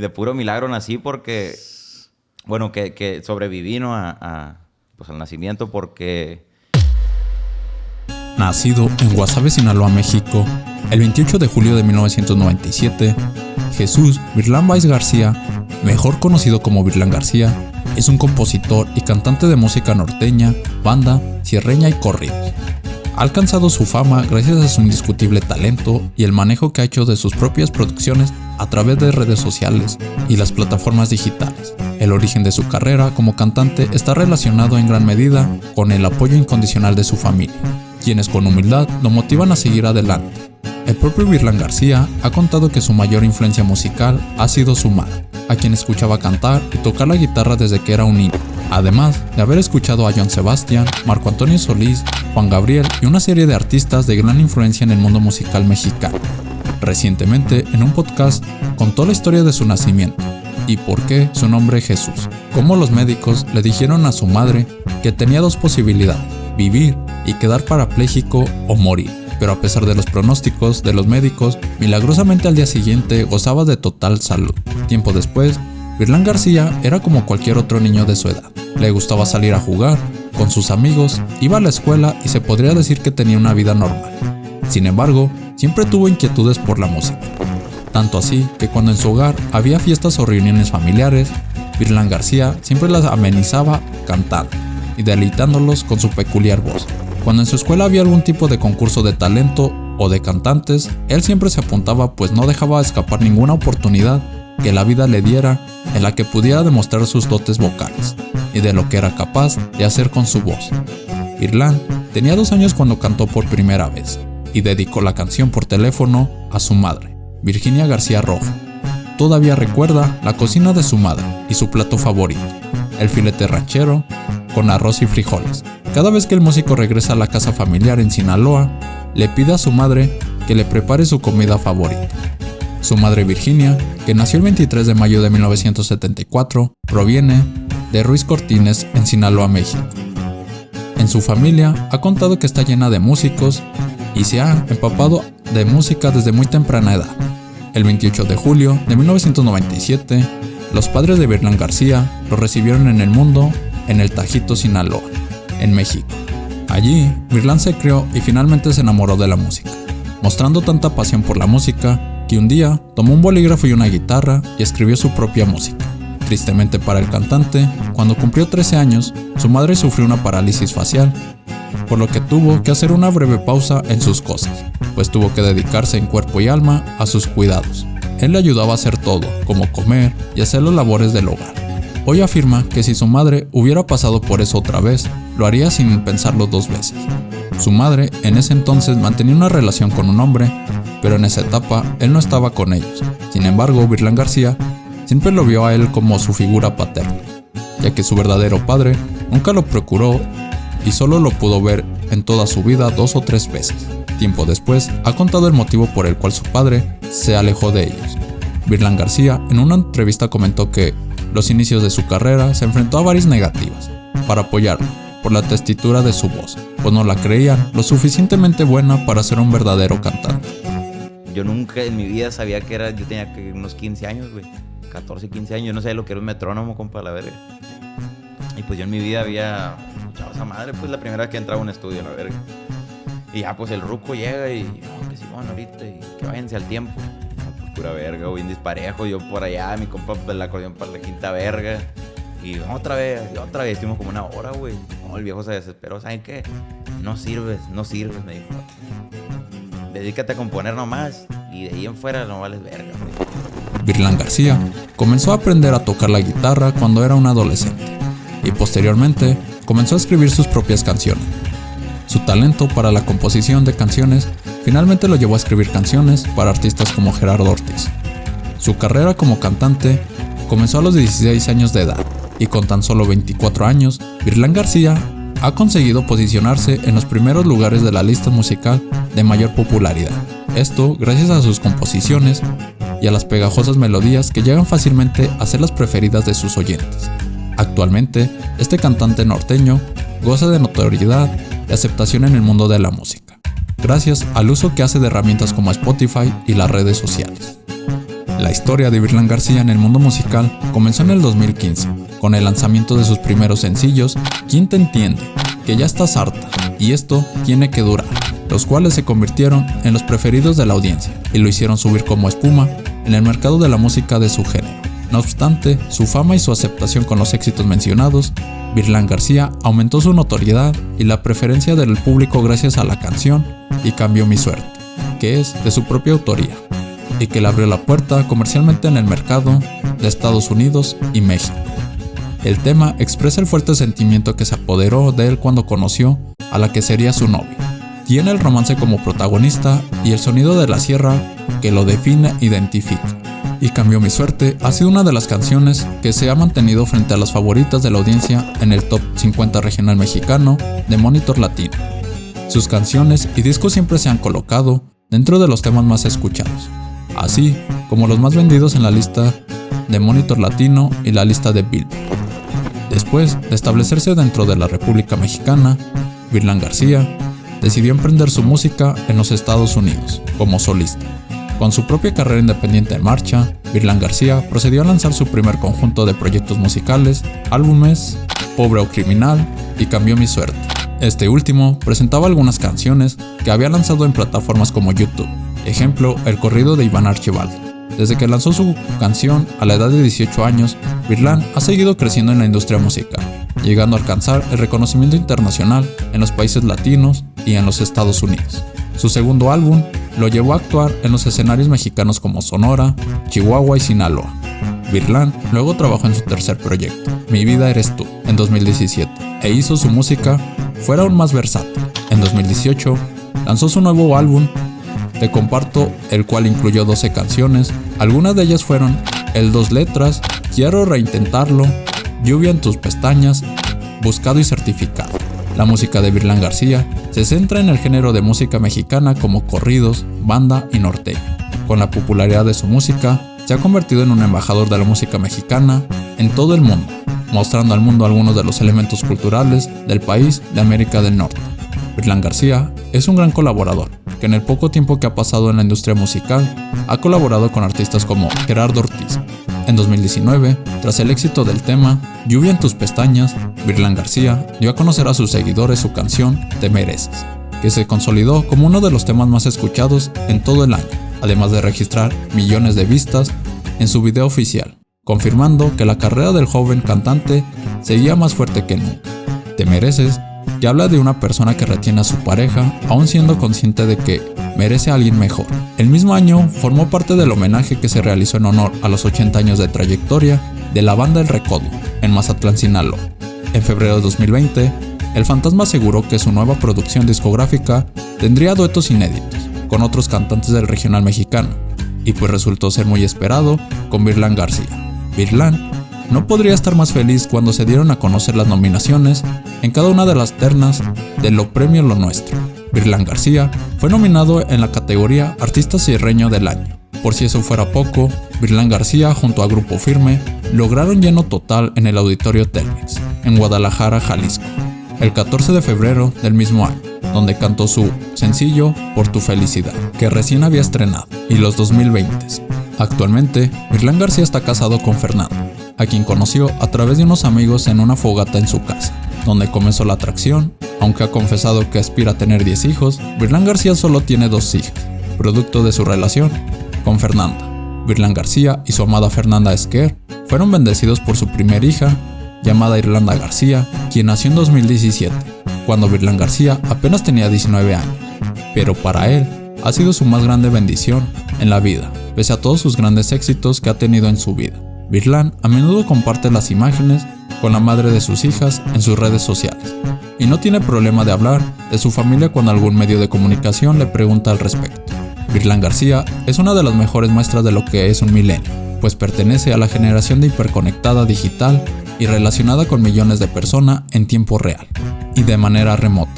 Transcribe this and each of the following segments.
Y de puro milagro nací porque... Bueno, que sobreviví, ¿no? Pues al nacimiento porque... Nacido en Guasave, Sinaloa, México, el 28 de julio de 1997, Jesús Virlán Báez García, mejor conocido como Virlán García, es un compositor y cantante de música norteña, banda, sierreña y corridos. Ha alcanzado su fama gracias a su indiscutible talento y el manejo que ha hecho de sus propias producciones a través de redes sociales y las plataformas digitales. El origen de su carrera como cantante está relacionado en gran medida con el apoyo incondicional de su familia, quienes con humildad lo motivan a seguir adelante. El propio Virlán García ha contado que su mayor influencia musical ha sido su madre, a quien escuchaba cantar y tocar la guitarra desde que era un niño, además de haber escuchado a Joan Sebastián, Marco Antonio Solís, Juan Gabriel y una serie de artistas de gran influencia en el mundo musical mexicano. Recientemente, en un podcast, contó la historia de su nacimiento y por qué su nombre Jesús, cómo los médicos le dijeron a su madre que tenía dos posibilidades: vivir y quedar parapléjico o morir. Pero a pesar de los pronósticos de los médicos, milagrosamente al día siguiente gozaba de total salud. Tiempo después, Virlán García era como cualquier otro niño de su edad. Le gustaba salir a jugar con sus amigos, iba a la escuela y se podría decir que tenía una vida normal. Sin embargo, siempre tuvo inquietudes por la música. Tanto así que cuando en su hogar había fiestas o reuniones familiares, Virlán García siempre las amenizaba cantando y deleitándolos con su peculiar voz. Cuando en su escuela había algún tipo de concurso de talento o de cantantes, él siempre se apuntaba, pues no dejaba escapar ninguna oportunidad que la vida le diera en la que pudiera demostrar sus dotes vocales y de lo que era capaz de hacer con su voz. Virlán tenía 2 años cuando cantó por primera vez y dedicó la canción por teléfono a su madre, Virginia García Rojo. Todavía recuerda la cocina de su madre y su plato favorito, el filete ranchero con arroz y frijoles. Cada vez que el músico regresa a la casa familiar en Sinaloa, le pide a su madre que le prepare su comida favorita. Su madre Virginia, que nació el 23 de mayo de 1974, proviene de Ruiz Cortines en Sinaloa, México. En su familia ha contado que está llena de músicos y se ha empapado de música desde muy temprana edad. El 28 de julio de 1997, los padres de Virlán García lo recibieron en el mundo en el Tajito, Sinaloa, en México. Allí, Virlán se crió y finalmente se enamoró de la música, mostrando tanta pasión por la música que un día tomó un bolígrafo y una guitarra y escribió su propia música. Tristemente para el cantante, cuando cumplió 13 años, su madre sufrió una parálisis facial, por lo que tuvo que hacer una breve pausa en sus cosas, pues tuvo que dedicarse en cuerpo y alma a sus cuidados. Él le ayudaba a hacer todo, como comer y hacer las labores del hogar. Hoy afirma que si su madre hubiera pasado por eso otra vez, lo haría sin pensarlo 2 veces. Su madre en ese entonces mantenía una relación con un hombre, pero en esa etapa él no estaba con ellos. Sin embargo, Virlán García siempre lo vio a él como su figura paterna, ya que su verdadero padre nunca lo procuró y solo lo pudo ver en toda su vida 2 o 3 veces. Tiempo después, ha contado el motivo por el cual su padre se alejó de ellos. Virlán García en una entrevista comentó que los inicios de su carrera se enfrentó a varias negativas para apoyarlo por la tesitura de su voz, pues no la creían lo suficientemente buena para ser un verdadero cantante. Yo nunca en mi vida sabía que era... Yo tenía que unos 15 años, güey. 14, 15 años. Yo no sabía lo que era un metrónomo, compa, la verga. Y pues yo en mi vida había escuchado esa madre, pues la primera vez que entraba a un estudio, la verga. Y ya pues el ruco llega y... No, que sí, bueno, ahorita, y que váyanse al tiempo. No, pues pura verga, güey, en disparejo. Yo por allá, mi compa, pues el acordeón para la quinta verga. Y otra vez. Estuvimos como 1 hora, güey. No, el viejo se desesperó. ¿Saben qué? No sirves, me dijo. Dedícate a componer nomás. Y de ahí en fuera no vales verga, güey. Virlán García comenzó a aprender a tocar la guitarra cuando era un adolescente. Y posteriormente comenzó a escribir sus propias canciones. Su talento para la composición de canciones finalmente lo llevó a escribir canciones para artistas como Gerardo Ortiz. Su carrera como cantante comenzó a los 16 años de edad y con tan solo 24 años, Virlán García ha conseguido posicionarse en los primeros lugares de la lista musical de mayor popularidad. Esto gracias a sus composiciones y a las pegajosas melodías que llegan fácilmente a ser las preferidas de sus oyentes. Actualmente, este cantante norteño goza de notoriedad y aceptación en el mundo de la música, gracias al uso que hace de herramientas como Spotify y las redes sociales. La historia de Virlán García en el mundo musical comenzó en el 2015, con el lanzamiento de sus primeros sencillos, ¿Quién te entiende?, Que ya estás harta, y Esto tiene que durar, los cuales se convirtieron en los preferidos de la audiencia y lo hicieron subir como espuma en el mercado de la música de su género. No obstante, su fama y su aceptación con los éxitos mencionados, Virlán García aumentó su notoriedad y la preferencia del público gracias a la canción Y cambió mi suerte, que es de su propia autoría, y que le abrió la puerta comercialmente en el mercado de Estados Unidos y México. El tema expresa el fuerte sentimiento que se apoderó de él cuando conoció a la que sería su novia. Tiene el romance como protagonista y el sonido de la sierra que lo define e identifica. Y cambió mi suerte ha sido una de las canciones que se ha mantenido frente a las favoritas de la audiencia en el Top 50 regional mexicano de Monitor Latino. Sus canciones y discos siempre se han colocado dentro de los temas más escuchados, así como los más vendidos en la lista de Monitor Latino y la lista de Billboard. Después de establecerse dentro de la República Mexicana, Virlán García decidió emprender su música en los Estados Unidos como solista. Con su propia carrera independiente en marcha, Virlán García procedió a lanzar su primer conjunto de proyectos musicales, álbumes, Pobre o Criminal y Cambió mi suerte. Este último presentaba algunas canciones que había lanzado en plataformas como YouTube, ejemplo, el corrido de Iván Archibaldo. Desde que lanzó su canción a la edad de 18 años, Virlán ha seguido creciendo en la industria musical, llegando a alcanzar el reconocimiento internacional en los países latinos y en los Estados Unidos. Su segundo álbum lo llevó a actuar en los escenarios mexicanos como Sonora, Chihuahua y Sinaloa. Virlán luego trabajó en su tercer proyecto, Mi vida eres tú, en 2017, e hizo su música fuera aún más versátil. En 2018 lanzó su nuevo álbum, Te comparto, el cual incluyó 12 canciones. Algunas de ellas fueron El Dos Letras, Quiero reintentarlo, Lluvia en tus pestañas, Buscado y certificado. La música de Virlán García se centra en el género de música mexicana como corridos, banda y norteño. Con la popularidad de su música, se ha convertido en un embajador de la música mexicana en todo el mundo, mostrando al mundo algunos de los elementos culturales del país de América del Norte. Virlán García es un gran colaborador, que en el poco tiempo que ha pasado en la industria musical, ha colaborado con artistas como Gerardo Ortiz. En 2019, tras el éxito del tema Lluvia en tus pestañas, Virlán García dio a conocer a sus seguidores su canción Te mereces, que se consolidó como uno de los temas más escuchados en todo el año, además de registrar millones de vistas en su video oficial, confirmando que la carrera del joven cantante seguía más fuerte que nunca. Te mereces, que habla de una persona que retiene a su pareja, aún siendo consciente de que merece a alguien mejor. El mismo año formó parte del homenaje que se realizó en honor a los 80 años de trayectoria de la banda El Recodo, en Mazatlán, Sinaloa. En febrero de 2020, El Fantasma aseguró que su nueva producción discográfica tendría duetos inéditos con otros cantantes del regional mexicano, y pues resultó ser muy esperado con Virlán García. Virlán no podría estar más feliz cuando se dieron a conocer las nominaciones en cada una de las ternas de Lo Premio Lo Nuestro. Virlán García fue nominado en la categoría Artista Sierreño del Año. Por si eso fuera poco, Virlán García junto a Grupo Firme lograron lleno total en el Auditorio Telmex, en Guadalajara, Jalisco, el 14 de febrero del mismo año, donde cantó su sencillo Por tu felicidad, que recién había estrenado, y los 2020. Actualmente, Virlán García está casado con Fernanda, a quien conoció a través de unos amigos en una fogata en su casa, donde comenzó la atracción. Aunque ha confesado que aspira a tener 10 hijos, Virlán García solo tiene 2 hijas, producto de su relación con Fernanda. Virlán García y su amada Fernanda Esquer fueron bendecidos por su primer hija, llamada Irlanda García, quien nació en 2017, cuando Virlán García apenas tenía 19 años. Pero para él, ha sido su más grande bendición en la vida, pese a todos sus grandes éxitos que ha tenido en su vida. Virlán a menudo comparte las imágenes con la madre de sus hijas en sus redes sociales, y no tiene problema de hablar de su familia cuando algún medio de comunicación le pregunta al respecto. Virlán García es una de las mejores muestras de lo que es un milenio, pues pertenece a la generación de hiperconectada digital y relacionada con millones de personas en tiempo real y de manera remota.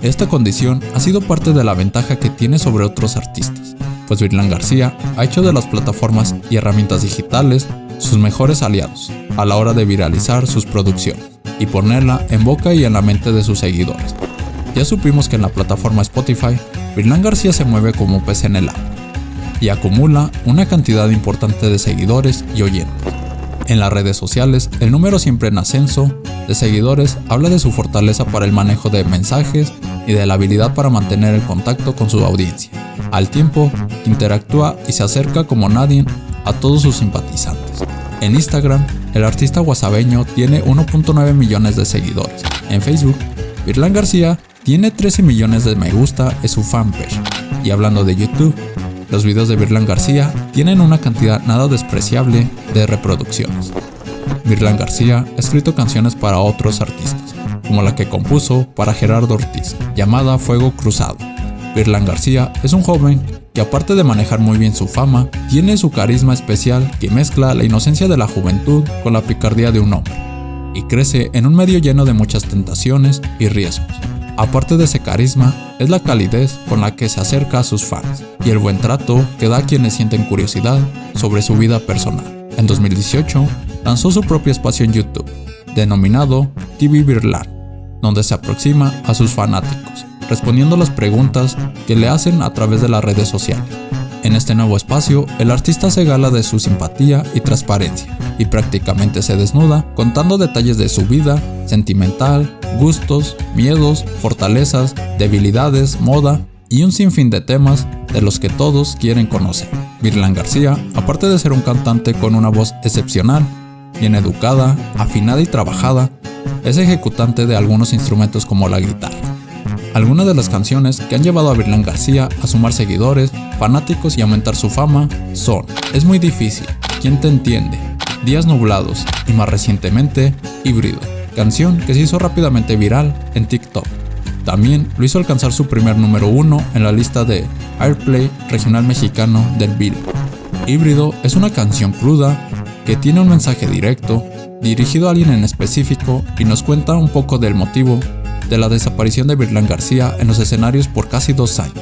Esta condición ha sido parte de la ventaja que tiene sobre otros artistas, pues Virlán García ha hecho de las plataformas y herramientas digitales sus mejores aliados a la hora de viralizar sus producciones y ponerla en boca y en la mente de sus seguidores. Ya supimos que en la plataforma Spotify, Virlán García se mueve como pez en el agua. y acumula una cantidad importante de seguidores y oyentes. En las redes sociales, el número siempre en ascenso de seguidores habla de su fortaleza para el manejo de mensajes y de la habilidad para mantener el contacto con su audiencia, al tiempo que interactúa y se acerca como nadie a todos sus simpatizantes. En Instagram, el artista guasabeño tiene 1.9 millones de seguidores. En Facebook, Virlán García tiene 13 millones de me gusta en su fanpage. Y hablando de YouTube, los videos de Virlán García tienen una cantidad nada despreciable de reproducciones. Virlán García ha escrito canciones para otros artistas, como la que compuso para Gerardo Ortiz, llamada Fuego Cruzado. Virlán García es un joven que, aparte de manejar muy bien su fama, tiene su carisma especial que mezcla la inocencia de la juventud con la picardía de un hombre, y crece en un medio lleno de muchas tentaciones y riesgos. Aparte de ese carisma, es la calidez con la que se acerca a sus fans y el buen trato que da a quienes sienten curiosidad sobre su vida personal. En 2018, lanzó su propio espacio en YouTube, denominado TV Virlán, donde se aproxima a sus fanáticos, respondiendo las preguntas que le hacen a través de las redes sociales. En este nuevo espacio, el artista se gala de su simpatía y transparencia, y prácticamente se desnuda contando detalles de su vida sentimental, gustos, miedos, fortalezas, debilidades, moda y un sinfín de temas de los que todos quieren conocer. Virlán García, aparte de ser un cantante con una voz excepcional, bien educada, afinada y trabajada, es ejecutante de algunos instrumentos como la guitarra. Algunas de las canciones que han llevado a Virlán García a sumar seguidores, fanáticos y aumentar su fama son Es muy difícil, ¿Quién te entiende?, Días nublados y más recientemente Híbrido, canción que se hizo rápidamente viral en TikTok. También lo hizo alcanzar su primer número 1 en la lista de Airplay regional mexicano del Billboard. Híbrido es una canción cruda que tiene un mensaje directo, dirigido a alguien en específico y nos cuenta un poco del motivo de la desaparición de Virlán García en los escenarios por casi 2 años.